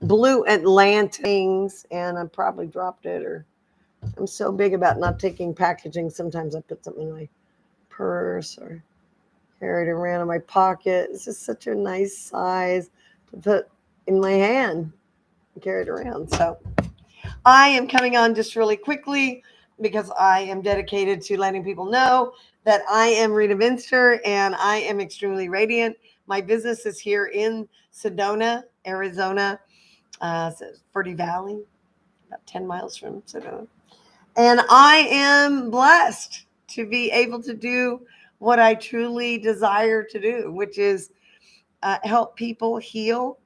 Blue Atlantic, and I probably dropped it, or I'm so big about not taking packaging. Sometimes I put something in my purse or carry it around in my pocket. It's just such a nice size to put in my hand and carry it around. So I am coming on just really quickly because I am dedicated to letting people know that I am Rita Minster and I am extremely radiant. My business is here in Sedona, Arizona, Ferdy Valley, about 10 miles from Sedona. And I am blessed to be able to do what I truly desire to do, which is help people heal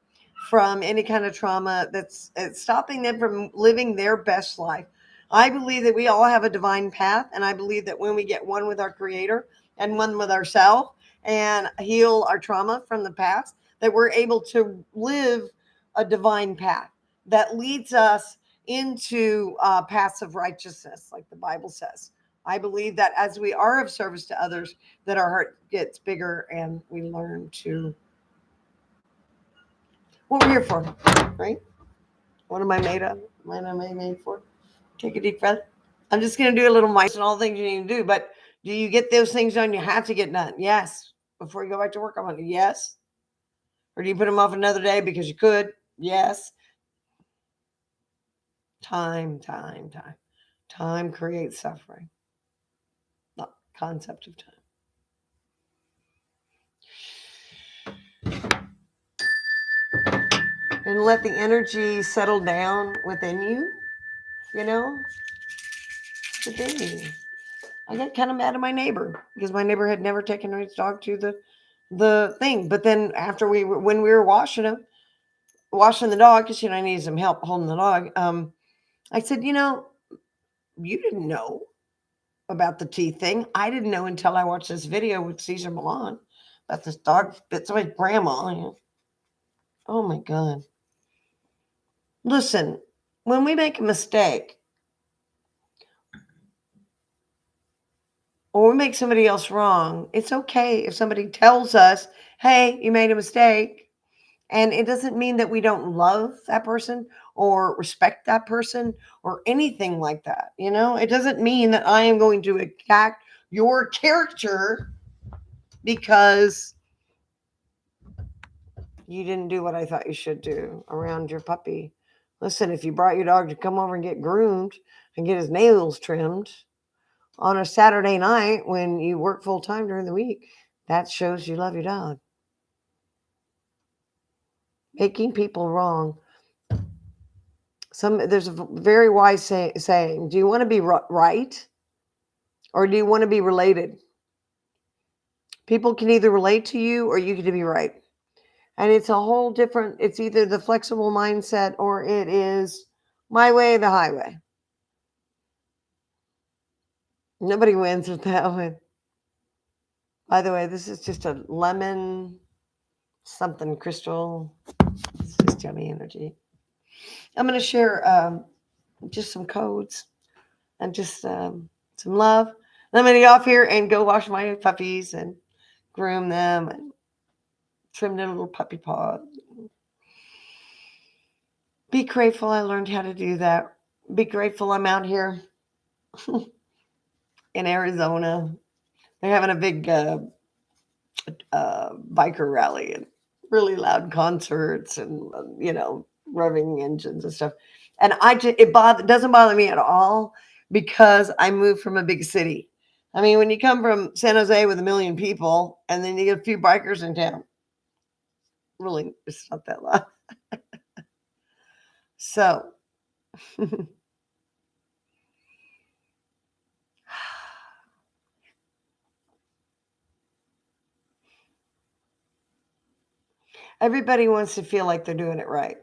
from any kind of trauma that's stopping them from living their best life. I believe that we all have a divine path, and I believe that when we get one with our Creator and one with ourselves and heal our trauma from the past, that we're able to live a divine path that leads us into paths of righteousness, like the Bible says. I believe that as we are of service to others, that our heart gets bigger and we learn to what we're here for, right? What am I made of? What am I made for? Take a deep breath. I'm just going to do a little mice and all the things you need to do. But do you get those things done? You have to get done. Yes. Before you go back to work, I'm going to, yes. Or do you put them off another day because you could? Yes. Time. Time creates suffering. The concept of time. And let the energy settle down within you, you know, within you. I got kind of mad at my neighbor because my neighbor had never taken his dog to the thing. But then after when we were washing the dog, because I needed some help holding the dog. I said, you didn't know about the teeth thing. I didn't know until I watched this video with Caesar Milan about this dog bit somebody's grandma. Oh my God! Listen, when we make a mistake, or we make somebody else wrong, it's okay if somebody tells us, hey, you made a mistake. And it doesn't mean that we don't love that person or respect that person or anything like that. It doesn't mean that I am going to attack your character because you didn't do what I thought you should do around your puppy. Listen, if you brought your dog to come over and get groomed and get his nails trimmed on a Saturday night when you work full time during the week, that shows you love your dog. Making people wrong. There's a very wise saying, do you want to be right or do you want to be related? People can either relate to you or you can be right. And it's a whole different, it's either the flexible mindset or it is my way, the highway. Nobody wins with that one. By the way, this is just a lemon something crystal. It's just yummy energy. I'm going to share just some codes and just some love. I'm going to get off here and go wash my puppies and groom them and trim their little puppy paws. Be grateful I learned how to do that. Be grateful I'm out here in Arizona. They're having a big biker rally and really loud concerts and, revving engines and stuff. And it doesn't bother me at all because I moved from a big city. I mean, when you come from San Jose with 1 million people and then you get a few bikers in town, really, it's not that loud. So, everybody wants to feel like they're doing it right.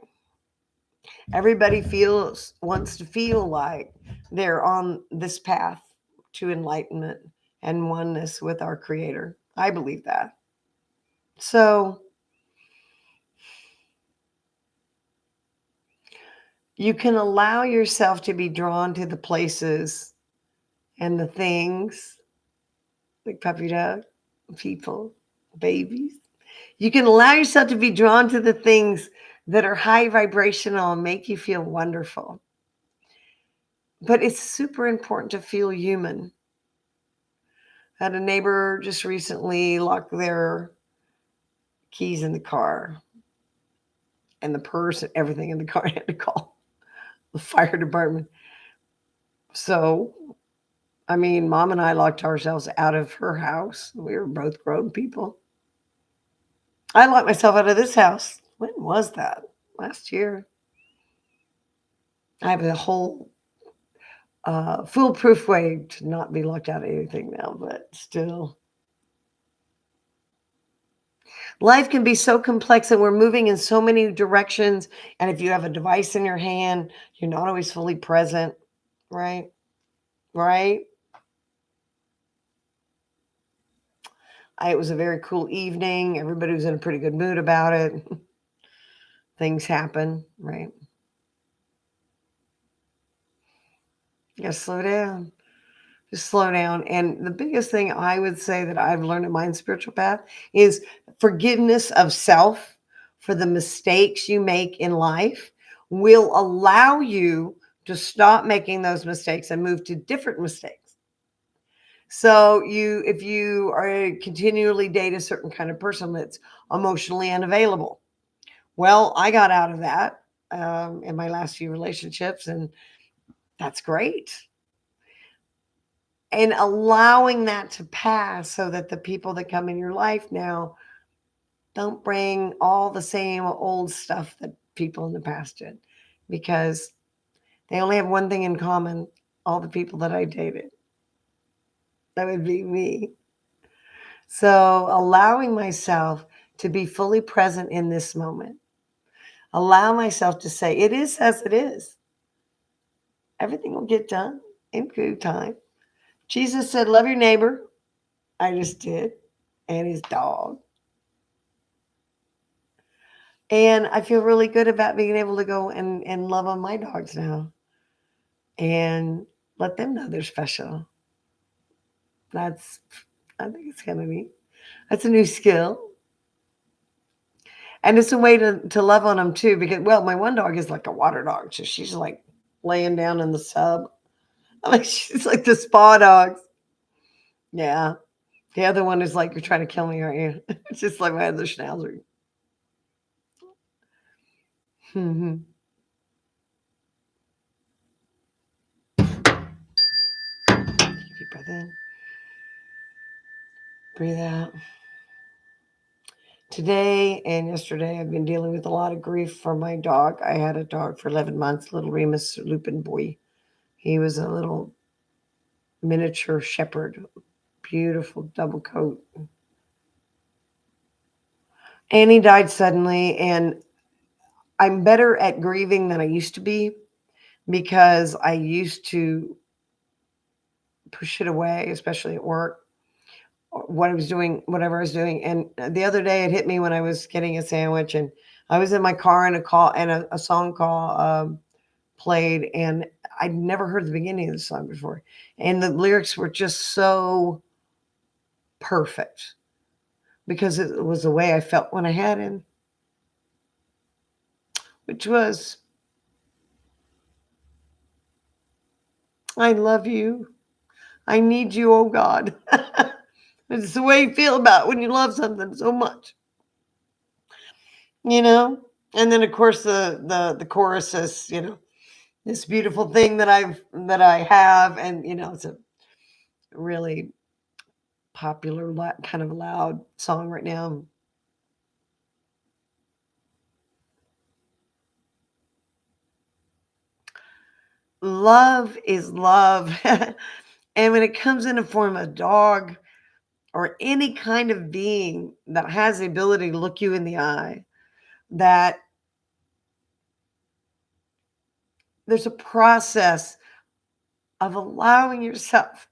Everybody wants to feel like they're on this path to enlightenment and oneness with our Creator. I believe that. So, you can allow yourself to be drawn to the places and the things like puppy dog, people, babies. You can allow yourself to be drawn to the things that are high vibrational and make you feel wonderful. But it's super important to feel human. I had a neighbor just recently lock their keys in the car and the purse and everything in the car. I had to call the fire department. So, I mean, mom and I locked ourselves out of her house. We were both grown people. I locked myself out of this house. When was that? Last year. I have a whole foolproof way to not be locked out of anything now, but still. Life can be so complex and we're moving in so many directions. And if you have a device in your hand, you're not always fully present, right? Right? It was a very cool evening. Everybody was in a pretty good mood about it. Things happen, right? You gotta slow down. Just slow down. And the biggest thing I would say that I've learned in my spiritual path is forgiveness of self for the mistakes you make in life will allow you to stop making those mistakes and move to different mistakes. So if you are continually date a certain kind of person that's emotionally unavailable, well, I got out of that in my last few relationships, and that's great. And allowing that to pass so that the people that come in your life now don't bring all the same old stuff that people in the past did, because they only have one thing in common, all the people that I dated. That would be me. So allowing myself to be fully present in this moment, allow myself to say, it is as it is. Everything will get done in good time. Jesus said, love your neighbor. I just did. And his dog. And I feel really good about being able to go and love on my dogs now and let them know they're special. That's, I think it's kind of neat. That's a new skill. And it's a way to love on them too, because, well, my one dog is like a water dog. So she's like laying down in the sub. Like she's like the spa dogs. Yeah. The other one is like, you're trying to kill me, aren't you? It's just like my other schnauzer. Mm-hmm. Deep breath in. Breathe out. Today and yesterday, I've been dealing with a lot of grief for my dog. I had a dog for 11 months, little Remus Lupin boy. He was a little miniature shepherd, beautiful double coat. And he died suddenly. And I'm better at grieving than I used to be, because I used to push it away, especially at work, what I was doing, whatever I was doing. And the other day it hit me when I was getting a sandwich and I was in my car and a song call played, and I'd never heard the beginning of the song before. And the lyrics were just so perfect because it was the way I felt when I had him, which was, I love you. I need you, oh God. It's the way you feel about when you love something so much, you know? And then of course the chorus is, this beautiful thing that I have, and it's a really popular kind of loud song right now. Love is love. And when it comes in the form of a dog or any kind of being that has the ability to look you in the eye, that there's a process of allowing yourself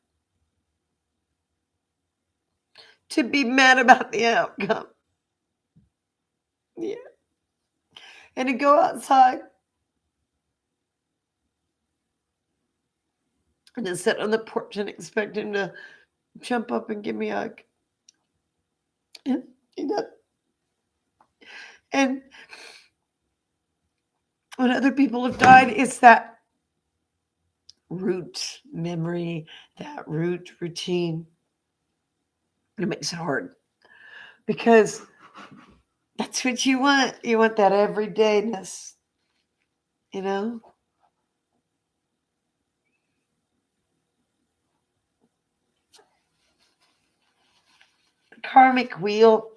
to be mad about the outcome. Yeah. And to go outside and to sit on the porch and expect him to jump up and give me a hug. And, you know, and when other people have died, it's that root memory, that root routine. It makes it hard because that's what you want. You want that everydayness, you know? The karmic wheel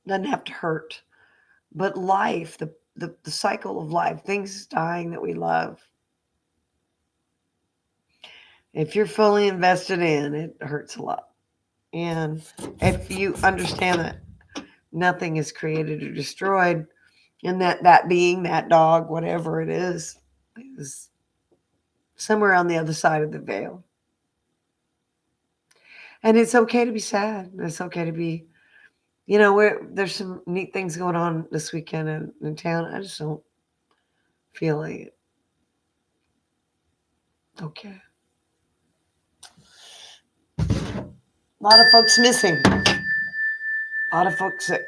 doesn't have to hurt, but life, the cycle of life, things dying that we love, if you're fully invested in, it hurts a lot. And if you understand that nothing is created or destroyed, and that being, that dog, whatever it is somewhere on the other side of the veil. And it's okay to be sad. It's okay to be, there's some neat things going on this weekend in town. I just don't feel like it. Okay. A lot of folks missing. A lot of folks sick.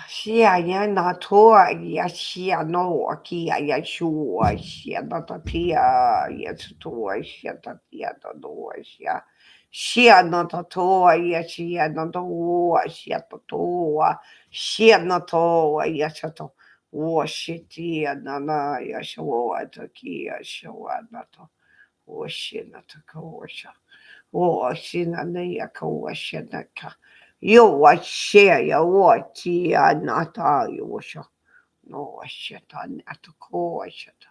Shia ya na toa ya shia no kia ya shua shia na ta tia ya toa shia ta tia ta no shia shia na ta toa ya shia na toa shia ta toa shia na toa ya cha to wa shitia na ya shua ta kia shua na to wa shi na ta ko sha wa shi na ya ko sha na ka 有我谢有我吉啊那他有我说 no 我谢他那他可我谢他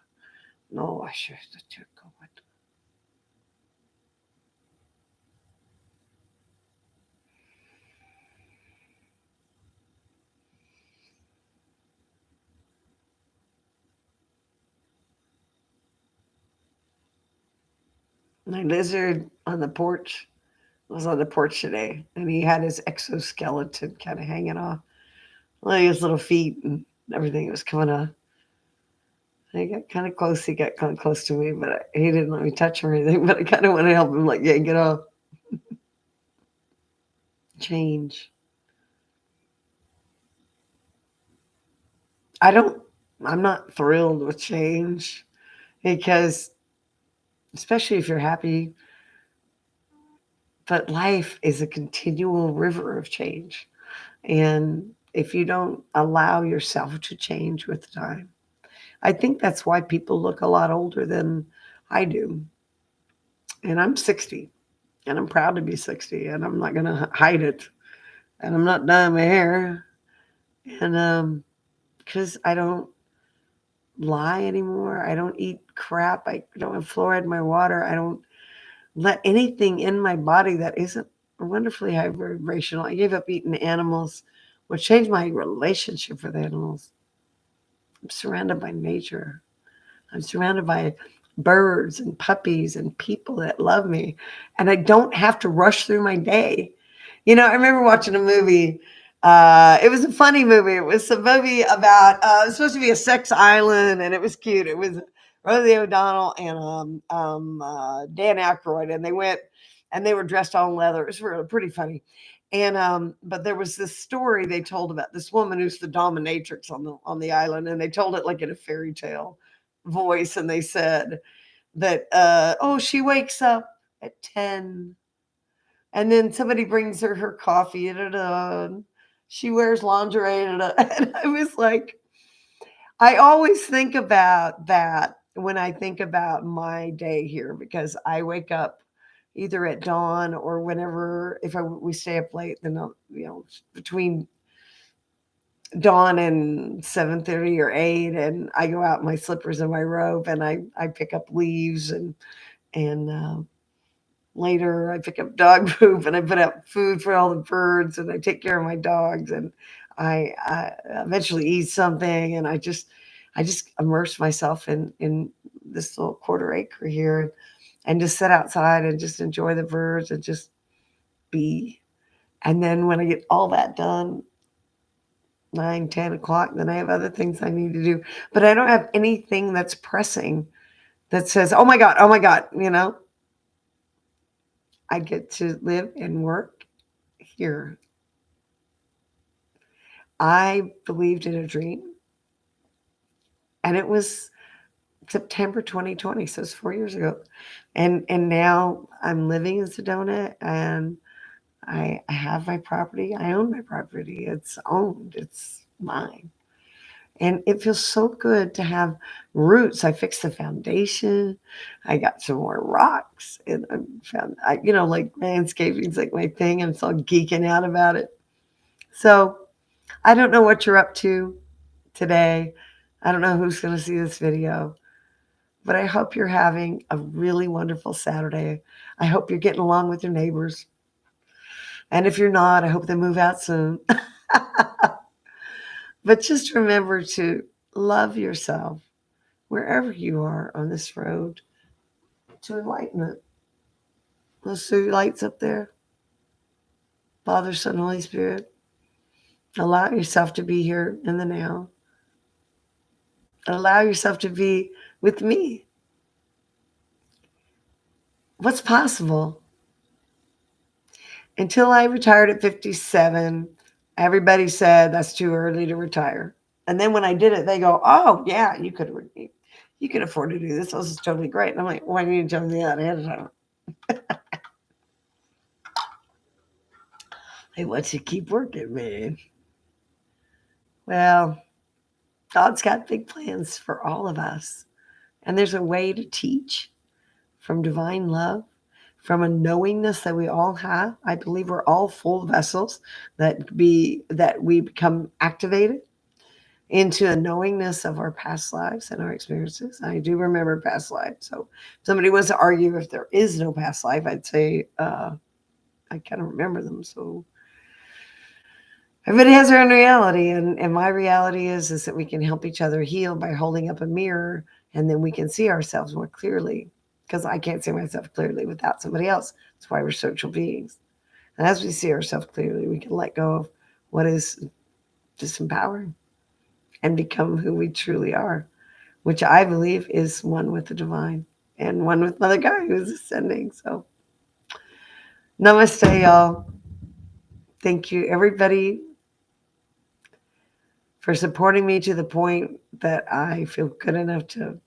no 我谢他这个我 my lizard on the porch was on the porch today and he had his exoskeleton kind of hanging off like his little feet and everything was coming off. He got kind of close. He got kind of close to me, but he didn't let me touch him or anything. But I kind of want to help him, like, yeah, get off. Change. I don't. I'm not thrilled with change because, especially if you're happy, but life is a continual river of change. And if you don't allow yourself to change with time, I think that's why people look a lot older than I do. And I'm 60, and I'm proud to be 60, and I'm not going to hide it. And I'm not dyeing my hair. And because I don't lie anymore, I don't eat crap, I don't have fluoride in my water, I don't let anything in my body that isn't wonderfully high vibrational. I gave up eating animals, which changed my relationship with animals. I'm surrounded by nature. I'm surrounded by birds and puppies and people that love me. And I don't have to rush through my day. I remember watching a movie. It was a funny movie. It was a movie about, it was supposed to be a sex island and it was cute. It was Rosie O'Donnell and Dan Aykroyd. And they went and they were dressed all in leather. It was really pretty funny. And but there was this story they told about this woman who's the dominatrix on the island, and they told it like in a fairy tale voice, and they said that oh, she wakes up at 10 and then somebody brings her coffee and she wears lingerie and I was like, I always think about that when I think about my day here because I wake up either at dawn or whenever if we stay up late then I'll, between dawn and 7:30 or 8 and I go out in my slippers and my robe and I pick up leaves and And later I pick up dog poop and I put out food for all the birds and I take care of my dogs and I eventually eat something and I just immerse myself in this little quarter acre here and just sit outside and just enjoy the birds and just be. And then when I get all that done, 9, 10 o'clock, then I have other things I need to do. But I don't have anything that's pressing that says, oh my God, I get to live and work here. I believed in a dream, and it was September 2020, so it's 4 years ago. And now I'm living in Sedona, and I have my property. I own my property. It's owned. It's mine. And it feels so good to have roots. I fixed the foundation. I got some more rocks, and I found, like landscaping's like my thing. I'm so geeking out about it. So I don't know what you're up to today. I don't know who's going to see this video, but I hope you're having a really wonderful Saturday. I hope you're getting along with your neighbors. And if you're not, I hope they move out soon. But just remember to love yourself wherever you are on this road to enlightenment. Those three lights up there, Father, Son, Holy Spirit. Allow yourself to be here in the now. Allow yourself to be with me. What's possible? Until I retired at 57, everybody said that's too early to retire. And then when I did it, they go, "Oh yeah, you could afford to do this. This is totally great." And I'm like, "Why didn't you tell me that ahead of time?" They want you to keep working, man. Well, God's got big plans for all of us. And there's a way to teach from divine love, from a knowingness that we all have. I believe we're all full vessels that we become activated into a knowingness of our past lives and our experiences. I do remember past lives. So if somebody wants to argue if there is no past life, I'd say I kind of remember them. So everybody has their own reality, and my reality is that we can help each other heal by holding up a mirror, and then we can see ourselves more clearly, because I can't see myself clearly without somebody else. That's why we're social beings. And as we see ourselves clearly, we can let go of what is disempowering and become who we truly are, which I believe is one with the divine and one with Mother Gaia who's ascending. So namaste, y'all. Thank you, everybody, for supporting me to the point that I feel good enough to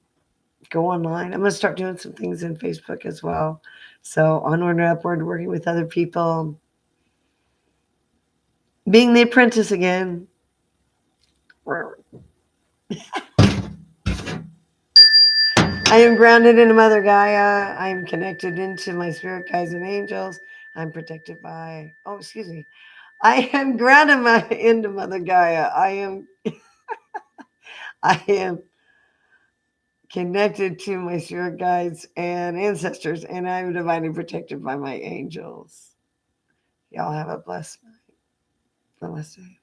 go online. I'm going to start doing some things in Facebook as well. So onward and upward, working with other people, being the apprentice again. I am grounded into Mother Gaia. I am connected into my spirit guides and angels. I'm protected by, I am grounded into Mother Gaia. I am connected to my spirit guides and ancestors, and I'm divinely protected by my angels. Y'all have a blessed night. Namaste.